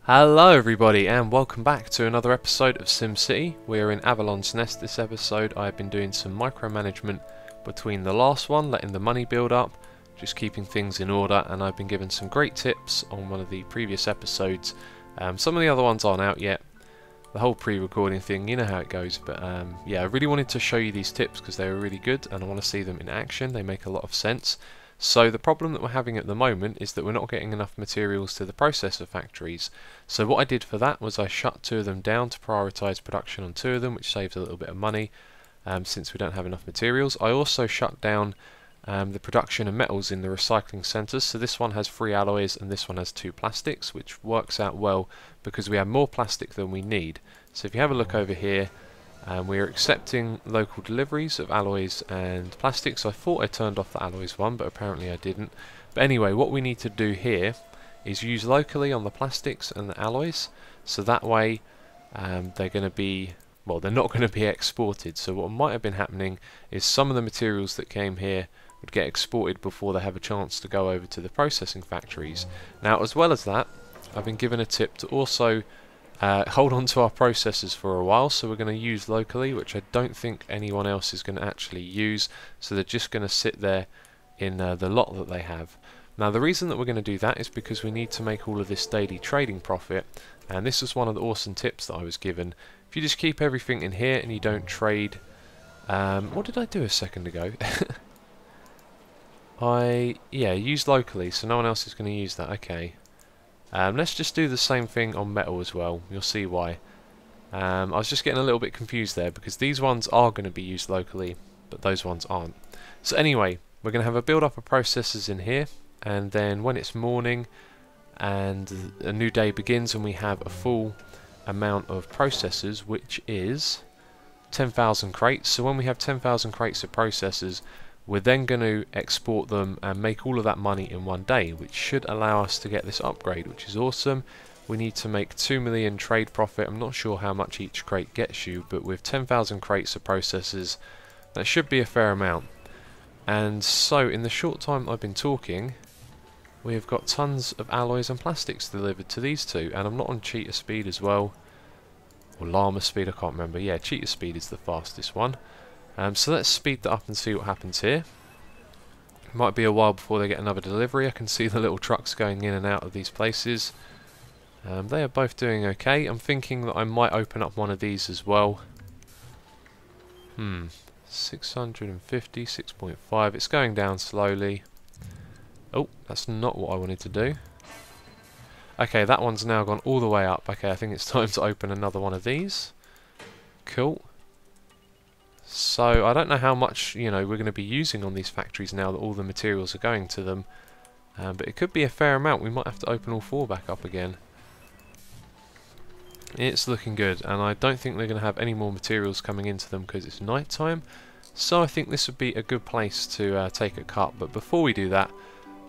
Hello everybody and welcome back to another episode of SimCity. We're in Avalon's Nest this episode. I've been doing some micromanagement between the last one, letting the money build up, just keeping things in order, and I've been given some great tips on one of the previous episodes. Some of the other ones aren't out yet. The whole pre-recording thing, you know how it goes, but yeah, I really wanted to show you these tips because they were really good and I want to see them in action. They make a lot of sense. So the problem that we're having at the moment is that we're not getting enough materials to the processor factories. So what I did for that was I shut two of them down to prioritise production on two of them, which saves a little bit of money since we don't have enough materials. I also shut down the production of metals in the recycling centres. So this one has 3 alloys and this one has 2 plastics, which works out well because we have more plastic than we need. So if you have a look over here, we are accepting local deliveries of alloys and plastics. I thought I turned off the alloys one, but apparently I didn't. But anyway, what we need to do here is use locally on the plastics and the alloys, so that way they're going to be, well, they're not going to be exported. So what might have been happening is some of the materials that came here would get exported before they have a chance to go over to the processing factories. Now, as well as that, I've been given a tip to also hold on to our processors for a while, so we're going to use locally, which I don't think anyone else is going to actually use, so they're just going to sit there in the lot that they have. Now the reason that we're going to do that is because we need to make all of this daily trading profit, and this was one of the awesome tips that I was given. If you just keep everything in here and you don't trade, what did I do a second ago? Yeah, use locally, so no one else is going to use that. Okay. Let's just do the same thing on metal as well. You'll see why. I was just getting a little bit confused there because these ones are going to be used locally, but those ones aren't. So anyway, we're going to have a build up of processors in here, and then when it's morning and a new day begins and we have a full amount of processors, which is 10,000 crates. So when we have 10,000 crates of processors, we're then going to export them and make all of that money in one day, which should allow us to get this upgrade, which is awesome. We need to make 2 million trade profit. I'm not sure how much each crate gets you, but with 10,000 crates of processors, that should be a fair amount. And so in the short time I've been talking, we have got tons of alloys and plastics delivered to these two, and I'm not on cheetah speed as well, or llama speed, I can't remember. Yeah, cheetah speed is the fastest one. So let's speed that up and see what happens here. It might be a while before they get another delivery. I can see the little trucks going in and out of these places. They are both doing okay. I'm thinking that I might open up one of these as well. 650, 6.5. It's going down slowly. Oh, that's not what I wanted to do. Okay, that one's now gone all the way up. Okay, I think it's time to open another one of these. Cool. So I don't know how much, you know, we're going to be using on these factories now that all the materials are going to them, but it could be a fair amount. We might have to open all 4 back up again. It's looking good, and I don't think they're going to have any more materials coming into them because it's night time. So I think this would be a good place to take a cut. But before we do that,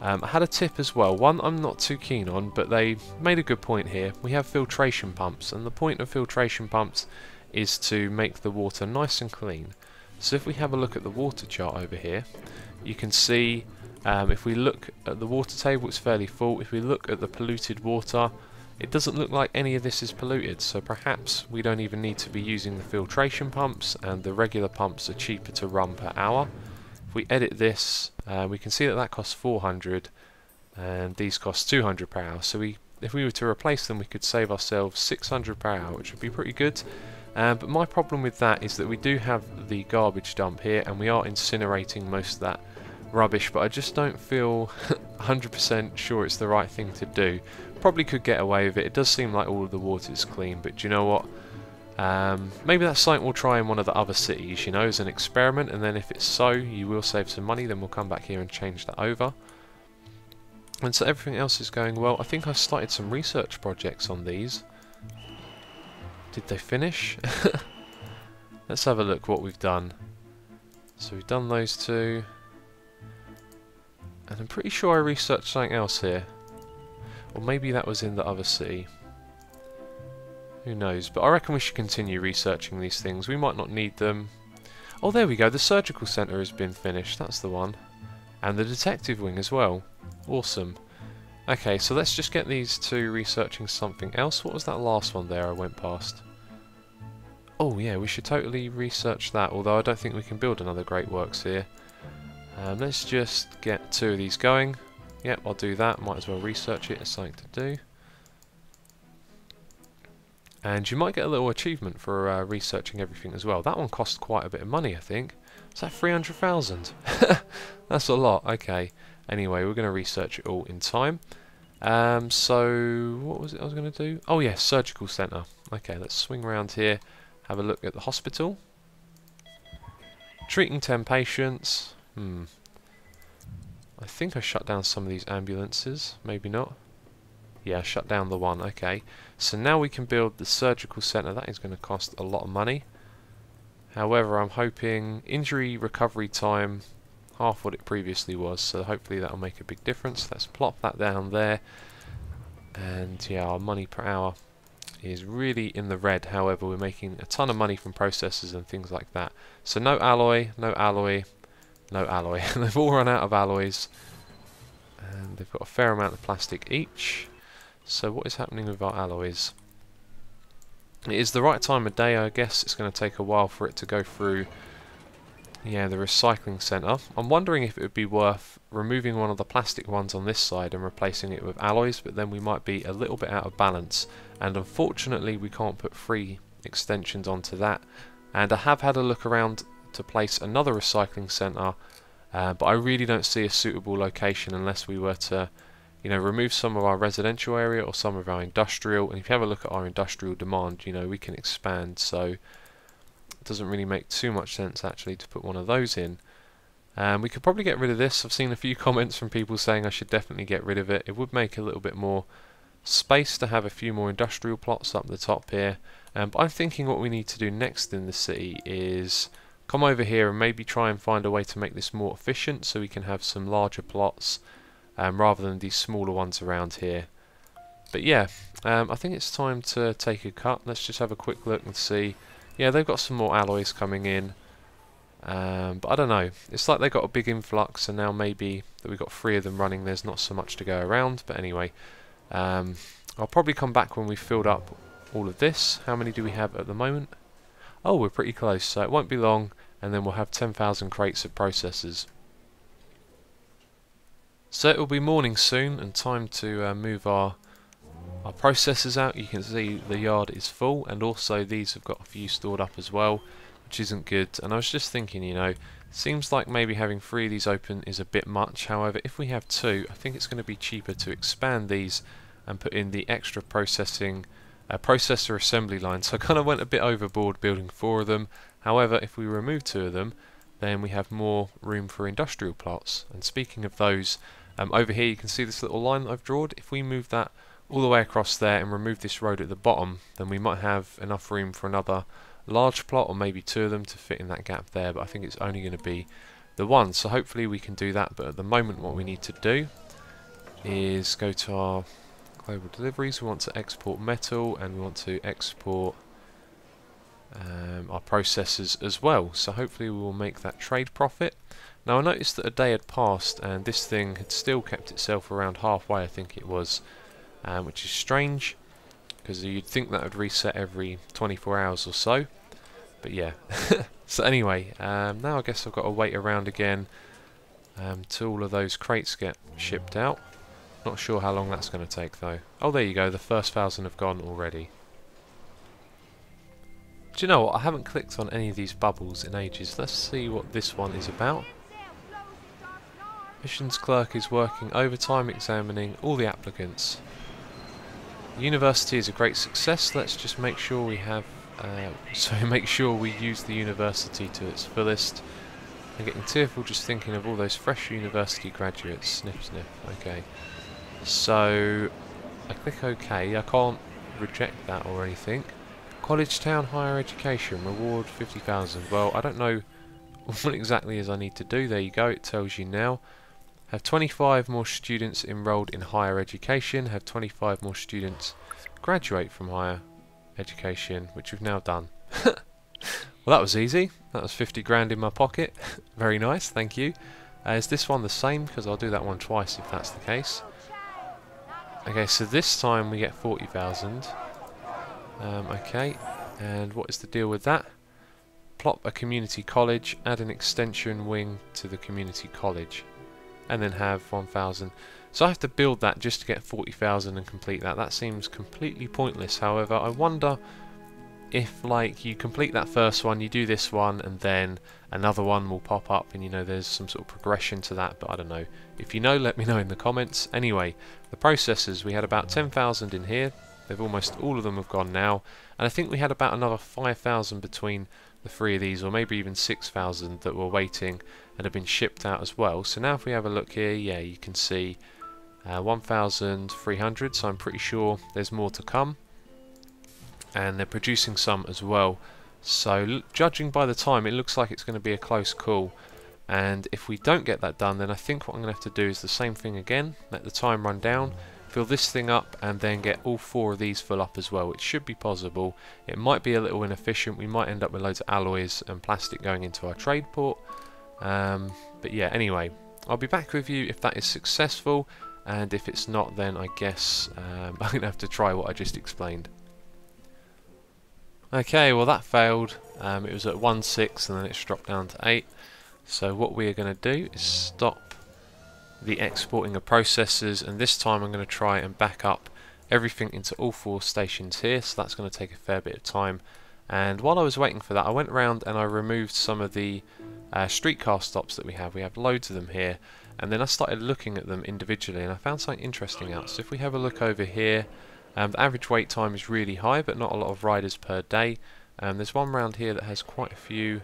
I had a tip as well. One I'm not too keen on, but they made a good point here. We have filtration pumps, and the point of filtration pumps is to make the water nice and clean. So if we have a look at the water chart over here, you can see if we look at the water table, it's fairly full. If we look at the polluted water, it doesn't look like any of this is polluted, so perhaps we don't even need to be using the filtration pumps, and the regular pumps are cheaper to run per hour. If we edit this, we can see that that costs 400 and these cost 200 per hour. So if we were to replace them, we could save ourselves 600 per hour, which would be pretty good. But my problem with that is that we do have the garbage dump here and we are incinerating most of that rubbish, but I just don't feel 100% sure it's the right thing to do. Probably could get away with it. It does seem like all of the water is clean, but do you know what? Maybe that's something we'll try in one of the other cities, you know, as an experiment, and then if it's so, you will save some money, then we'll come back here and change that over. And so everything else is going well. I think I've started some research projects on these. Did they finish? Let's have a look what we've done. So we've done those two. And I'm pretty sure I researched something else here. Or maybe that was in the other city. Who knows? But I reckon we should continue researching these things. We might not need them. Oh, there we go. The surgical centre has been finished. That's the one. And the detective wing as well. Awesome. Okay, so let's just get these two researching something else. What was that last one there I went past? Oh yeah, we should totally research that, although I don't think we can build another Great Works here. Let's just get two of these going. Yep, I'll do that. Might as well research it. It's something to do. And you might get a little achievement for researching everything as well. That one cost quite a bit of money, I think. Is that 300,000? That's a lot. Okay. Anyway, we're going to research it all in time. So, what was it I was going to do? Oh yeah, surgical centre. Okay, let's swing around here. Have a look at the hospital. Treating 10 patients. I think I shut down some of these ambulances. Maybe not. Yeah, shut down the one. Okay. So now we can build the surgical centre. That is going to cost a lot of money. However, I'm hoping injury recovery time half what it previously was. So hopefully that will make a big difference. Let's plop that down there. And yeah, our money per hour is really in the red. However, we're making a ton of money from processors and things like that. So no alloy, no alloy, no alloy. They've all run out of alloys. And they've got a fair amount of plastic each. So what is happening with our alloys? It is the right time of day, I guess. It's going to take a while for it to go through the recycling centre. I'm wondering if it would be worth removing one of the plastic ones on this side and replacing it with alloys, but then we might be a little bit out of balance. And unfortunately we can't put 3 extensions onto that. And I have had a look around to place another recycling centre, but I really don't see a suitable location unless we were to remove some of our residential area or some of our industrial. And if you have a look at our industrial demand, we can expand, so it doesn't really make too much sense actually to put one of those in. We could probably get rid of this. I've seen a few comments from people saying I should definitely get rid of it. It would make a little bit more space to have a few more industrial plots up the top here. But I'm thinking what we need to do next in the city is come over here and maybe try and find a way to make this more efficient so we can have some larger plots rather than these smaller ones around here. But yeah, I think it's time to take a cut. Let's just have a quick look and see. Yeah, they've got some more alloys coming in. But I don't know. It's like they got a big influx, and now maybe that we've got 3 of them running, there's not so much to go around. But anyway, I'll probably come back when we've filled up all of this. How many do we have at the moment? Oh, we're pretty close, so it won't be long, and then we'll have 10,000 crates of processors. So it will be morning soon, and time to move our processors out. You can see the yard is full, and also these have got a few stored up as well, which isn't good. And I was just thinking, seems like maybe having 3 of these open is a bit much. However, if we have 2, I think it's going to be cheaper to expand these and put in the extra processor assembly line. So I kind of went a bit overboard building 4 of them. However, if we remove 2 of them, then we have more room for industrial plots. And speaking of those, over here you can see this little line that I've drawn. If we move that all the way across there and remove this road at the bottom, then we might have enough room for another large plot, or maybe 2 of them to fit in that gap there, but I think it's only going to be the one. So hopefully we can do that, but at the moment what we need to do is go to our global deliveries. We want to export metal, and we want to export our processors as well. So hopefully we will make that trade profit. Now I noticed that a day had passed and this thing had still kept itself around halfway, I think it was, which is strange because you'd think that would reset every 24 hours or so, but yeah. So anyway, now I guess I've got to wait around again till all of those crates get shipped out. Not sure how long that's going to take though. Oh, there you go, the first 1,000 have gone already. Do you know what, I haven't clicked on any of these bubbles in ages. Let's see what this one is about. Missions clerk is working overtime examining all the applicants. The university is a great success. Let's just make sure we have make sure we use the university to its fullest. I'm getting tearful just thinking of all those fresh university graduates. Sniff sniff. Okay, so I click OK. I can't reject that or anything. College Town Higher Education reward 50,000. Well, I don't know what exactly is I need to do. There you go, it tells you now. Have 25 more students enrolled in higher education. Have 25 more students graduate from higher education, which we've now done. Well, that was easy. That was 50 grand in my pocket. Very nice, thank you. Is this one the same? Because I'll do that one twice if that's the case. Okay, so this time we get 40,000. Okay, and what is the deal with that? Plop a community college, add an extension wing to the community college, and then have 1,000. So I have to build that just to get 40,000 and complete that. That seems completely pointless. However, I wonder if, like, you complete that first one, you do this one, and then another one will pop up, and you know there's some sort of progression to that. But I don't know. If you know, let me know in the comments. Anyway, the processors, we had about 10,000 in here. They've almost all of them have gone now, and I think we had about another 5,000 between the three of these, or maybe even 6,000 that were waiting and have been shipped out as well. So now if we have a look here, yeah, you can see 1,300, so I'm pretty sure there's more to come, and they're producing some as well. So judging by the time, it looks like it's going to be a close call, and if we don't get that done, then I think what I'm going to have to do is the same thing again, let the time run down, fill this thing up, and then get all four of these full up as well. It should be possible. It might be a little inefficient. We might end up with loads of alloys and plastic going into our trade port. But yeah, anyway, I'll be back with you if that is successful, and if it's not, then I guess I'm going to have to try what I just explained. Okay, well that failed. It was at 1.6 and then it's dropped down to 8. So what we are going to do is stop the exporting of processors, and this time I'm going to try and back up everything into all four stations here, so that's going to take a fair bit of time. And while I was waiting for that, I went around and I removed some of the streetcar stops that we have. We have loads of them here, and then I started looking at them individually, and I found something interesting out. So if we have a look over here, the average wait time is really high, but not a lot of riders per day. There's one round here that has quite a few.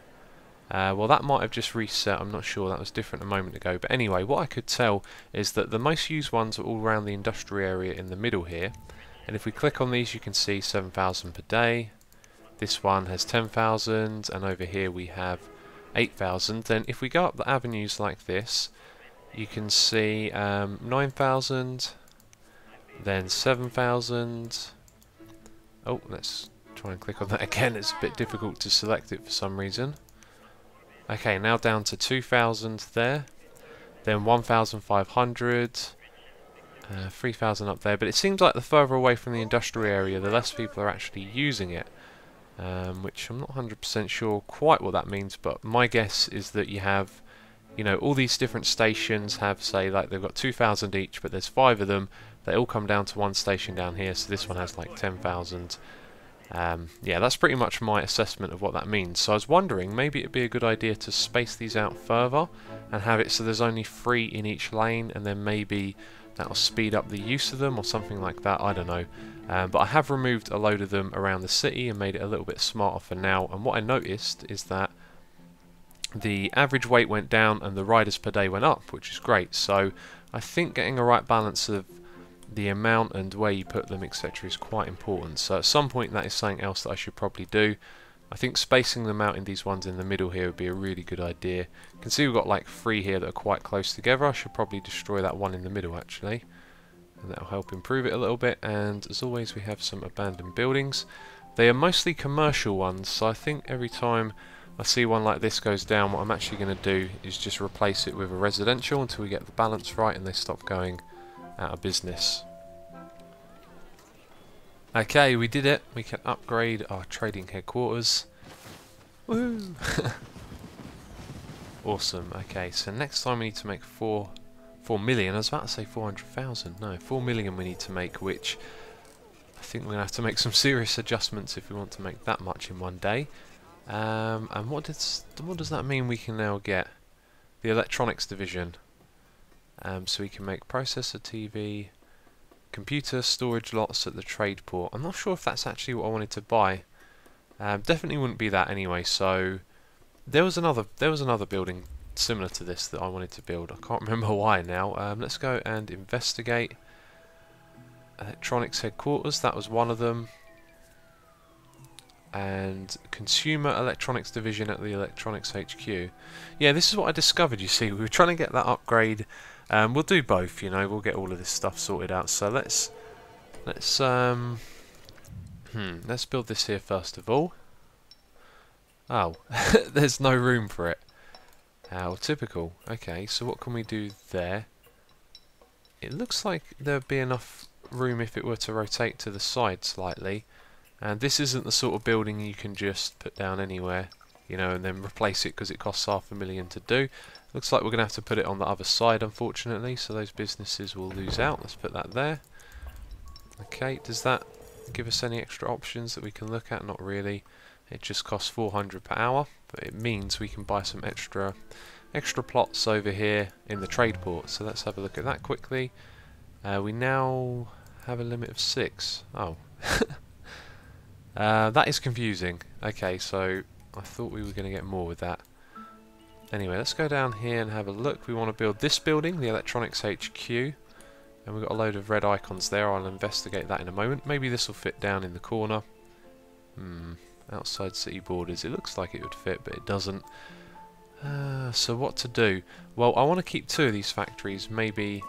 Well, that might have just reset, I'm not sure, that was different a moment ago. But anyway, what I could tell is that the most used ones are all around the industrial area in the middle here. And if we click on these, you can see 7,000 per day. This one has 10,000, and over here we have 8,000. Then if we go up the avenues like this, you can see 9,000, then 7,000. Oh, let's try and click on that again. It's a bit difficult to select it for some reason. Okay, now down to 2,000 there, then 1,500, 3,000 up there. But it seems like the further away from the industrial area, the less people are actually using it, which I'm not 100% sure quite what that means. But my guess is that you have, you know, all these different stations have, say, like they've got 2,000 each, but there's 5 of them. They all come down to one station down here, so this one has like 10,000. Yeah, that's pretty much my assessment of what that means. So I was wondering, maybe it'd be a good idea to space these out further and have it so there's only 3 in each lane, and then maybe that'll speed up the use of them or something like that. I don't know. But I have removed a load of them around the city and made it a little bit smarter for now. And what I noticed is that the average weight went down and the riders per day went up, which is great. So I think getting a right balance of the amount and where you put them, etc., is quite important. So at some point that is something else that I should probably do. I think spacing them out in these ones in the middle here would be a really good idea. You can see we've got like 3 here that are quite close together. I should probably destroy that one in the middle actually, and that'll help improve it a little bit. And as always, we have some abandoned buildings. They are mostly commercial ones, so I think every time I see one like this goes down, what I'm actually going to do is just replace it with a residential until we get the balance right and they stop going out of business. Okay, we did it. We can upgrade our trading headquarters. Woo! Awesome. Okay, so next time we need to make 4 million. I was about to say 400,000. No, 4 million we need to make, which I think we're going to have to make some serious adjustments if we want to make that much in one day. And what does that mean we can now get? The electronics division. So we can make processor, TV, computer, storage lots at the trade port. I'm not sure if that's actually what I wanted to buy. Definitely wouldn't be that anyway. So there was another building similar to this that I wanted to build. I can't remember why now. Let's go and investigate. Electronics headquarters. That was one of them. And consumer electronics division at the electronics HQ. Yeah, this is what I discovered. You see, we were trying to get that upgrade. We'll do both, you know. We'll get all of this stuff sorted out. So let's build this here first of all. Oh, there's no room for it. How typical. Okay, so what can we do there? It looks like there'd be enough room if it were to rotate to the side slightly. And this isn't the sort of building you can just put down anywhere, you know, and then replace it because it costs $500,000 to do. Looks like we're going to have to put it on the other side, unfortunately, so those businesses will lose out. Let's put that there. Okay, does that give us any extra options that we can look at? Not really. It just costs 400 per hour, but it means we can buy some extra plots over here in the trade port. So let's have a look at that quickly. We now have a limit of 6. Oh. That is confusing. Okay, so I thought we were going to get more with that. Anyway, let's go down here and have a look. We want to build this building, the Electronics HQ. And we've got a load of red icons there. I'll investigate that in a moment. Maybe this will fit down in the corner. Outside city borders. It looks like it would fit, but it doesn't. So what to do? Well, I want to keep 2 of these factories, maybe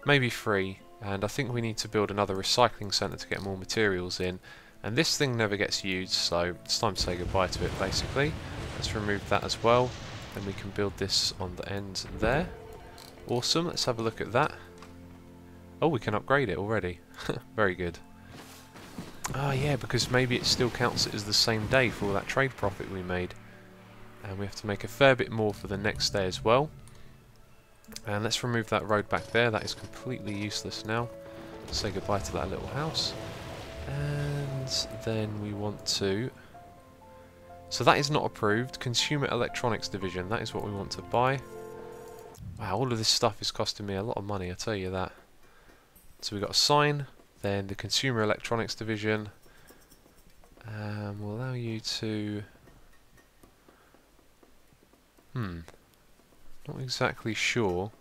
3. And I think we need to build another recycling centre to get more materials in. And this thing never gets used, so it's time to say goodbye to it, basically. Let's remove that as well. Then we can build this on the end there. Awesome, let's have a look at that. Oh, we can upgrade it already. Very good. Ah, yeah, because maybe it still counts it as the same day for all that trade profit we made. And we have to make a fair bit more for the next day as well. And let's remove that road back there. That is completely useless now. Say goodbye to that little house. And then we want to... So that is not approved. Consumer Electronics Division. That is what we want to buy. Wow, all of this stuff is costing me a lot of money, I tell you that. So we've got a sign. Then the Consumer Electronics Division will allow you to... Not exactly sure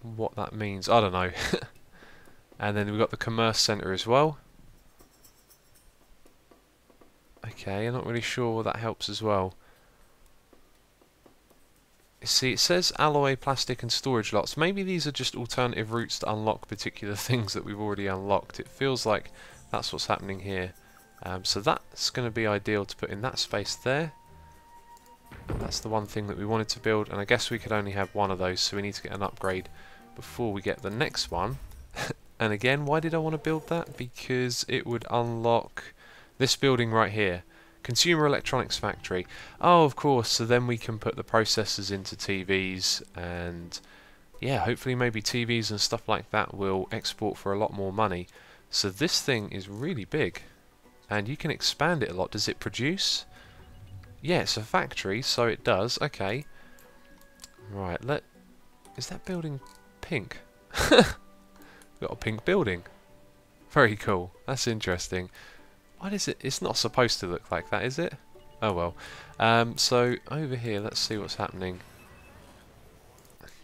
what that means. I don't know. And then we've got the Commerce Centre as well. Okay, I'm not really sure that helps as well. See, it says alloy, plastic and storage lots. Maybe these are just alternative routes to unlock particular things that we've already unlocked. It feels like that's what's happening here. So that's going to be ideal to put in that space there. That's the one thing that we wanted to build, and I guess we could only have one of those, so we need to get an upgrade before we get the next one. And again, why did I want to build that? Because it would unlock this building right here. Consumer Electronics Factory. Oh, of course, so then we can put the processors into TVs, and yeah, hopefully maybe TVs and stuff like that will export for a lot more money. So this thing is really big, and you can expand it a lot. Does it produce? Yeah, it's a factory, so it does. Okay. Right, is that building pink? Got a pink building. Very cool. That's interesting. Why is it? It's not supposed to look like that, is it? Oh well. So over here, let's see what's happening.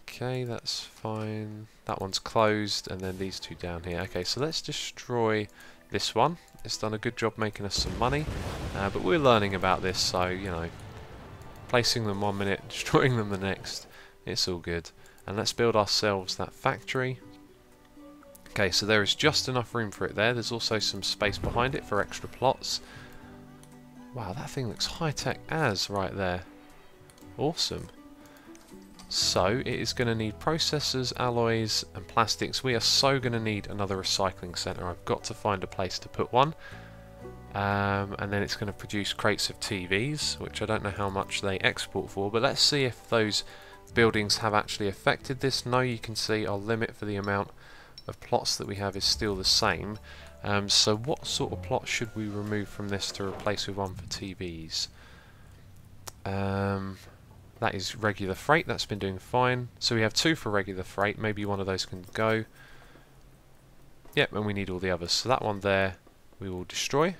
Okay, that's fine. That one's closed, and then these two down here. Okay, so let's destroy this one. It's done a good job making us some money, but we're learning about this, so you know, placing them 1 minute, destroying them the next. It's all good. And let's build ourselves that factory. Okay, so there is just enough room for it there. There's also some space behind it for extra plots. Wow, that thing looks high-tech as right there. Awesome. So, it is going to need processors, alloys, and plastics. We are so going to need another recycling centre. I've got to find a place to put one. And then it's going to produce crates of TVs, which I don't know how much they export for, but let's see if those buildings have actually affected this. No, you can see our limit for the amount of plots that we have is still the same. So what sort of plot should we remove from this to replace with one for TVs? That is regular freight. That's been doing fine. So we have 2 for regular freight. Maybe one of those can go. Yep, and we need all the others. So that one there we will destroy,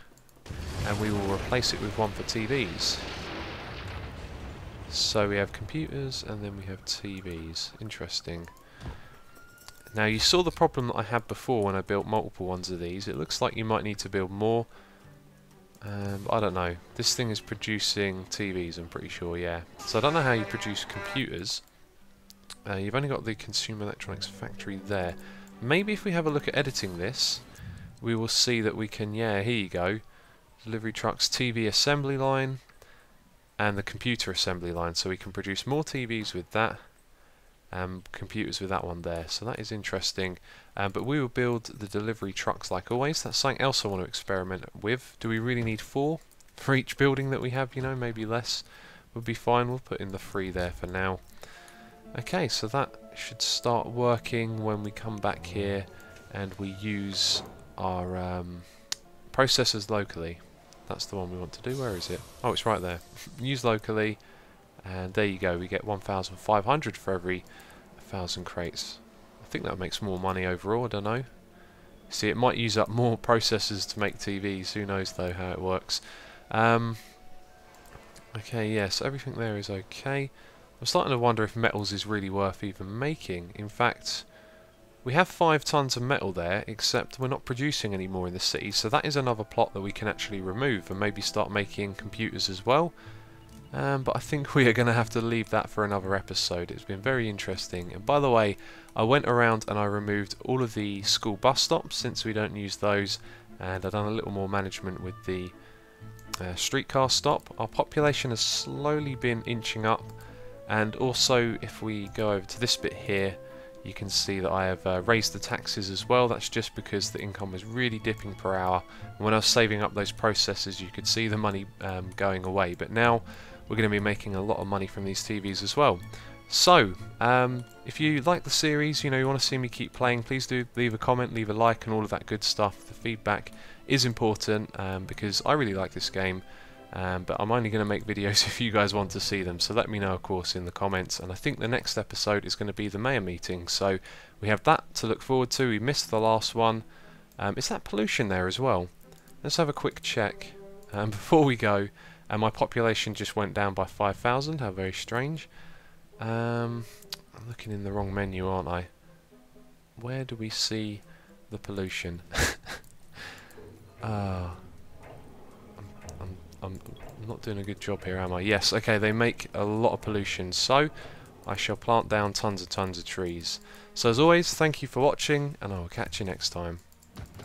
and we will replace it with one for TVs. So we have computers and then we have TVs. Interesting. Now you saw the problem that I had before when I built multiple ones of these. It looks like you might need to build more. I don't know. This thing is producing TVs, I'm pretty sure, yeah. So I don't know how you produce computers. You've only got the Consumer Electronics Factory there. Maybe if we have a look at editing this, we will see that we can, yeah, here you go. Delivery trucks, TV assembly line, and the computer assembly line. So we can produce more TVs with that. computers with that one there, so that is interesting. But we will build the delivery trucks like always. That's something else I want to experiment with. Do we really need 4 for each building that we have? You know, maybe less would be fine. We'll put in the 3 there for now. Okay, so that should start working when we come back here and we use our processors locally. That's the one we want to do. Where is it? Oh, it's right there. Use locally, and there you go. We get 1,500 for every 1,000 crates. I think that makes more money overall. I don't know. See, it might use up more processors to make TVs. Who knows though how it works. Okay, yes, everything there is okay. I'm starting to wonder if metals is really worth even making. In fact, we have 5 tons of metal there, except we're not producing any more in the city, so that is another plot that we can actually remove and maybe start making computers as well. But I think we are going to have to leave that for another episode. It's been very interesting. And by the way, I went around and I removed all of the school bus stops since we don't use those, and I've done a little more management with the streetcar stop. Our population has slowly been inching up, and also if we go over to this bit here, you can see that I have raised the taxes as well. That's just because the income was really dipping per hour. And when I was saving up those processors, you could see the money going away. But now we're going to be making a lot of money from these TVs as well. So, if you like the series, you know, you want to see me keep playing, please do leave a comment, leave a like and all of that good stuff. The feedback is important because I really like this game. But I'm only going to make videos if you guys want to see them, so let me know of course in the comments. And I think the next episode is going to be the mayor meeting, so we have that to look forward to. We missed the last one. Is that pollution there as well? Let's have a quick check before we go. My population just went down by 5,000, how very strange. I'm looking in the wrong menu, aren't I? Where do we see the pollution? I'm not doing a good job here, am I? Yes, okay, they make a lot of pollution, so I shall plant down tons of trees. So as always, thank you for watching, and I will catch you next time.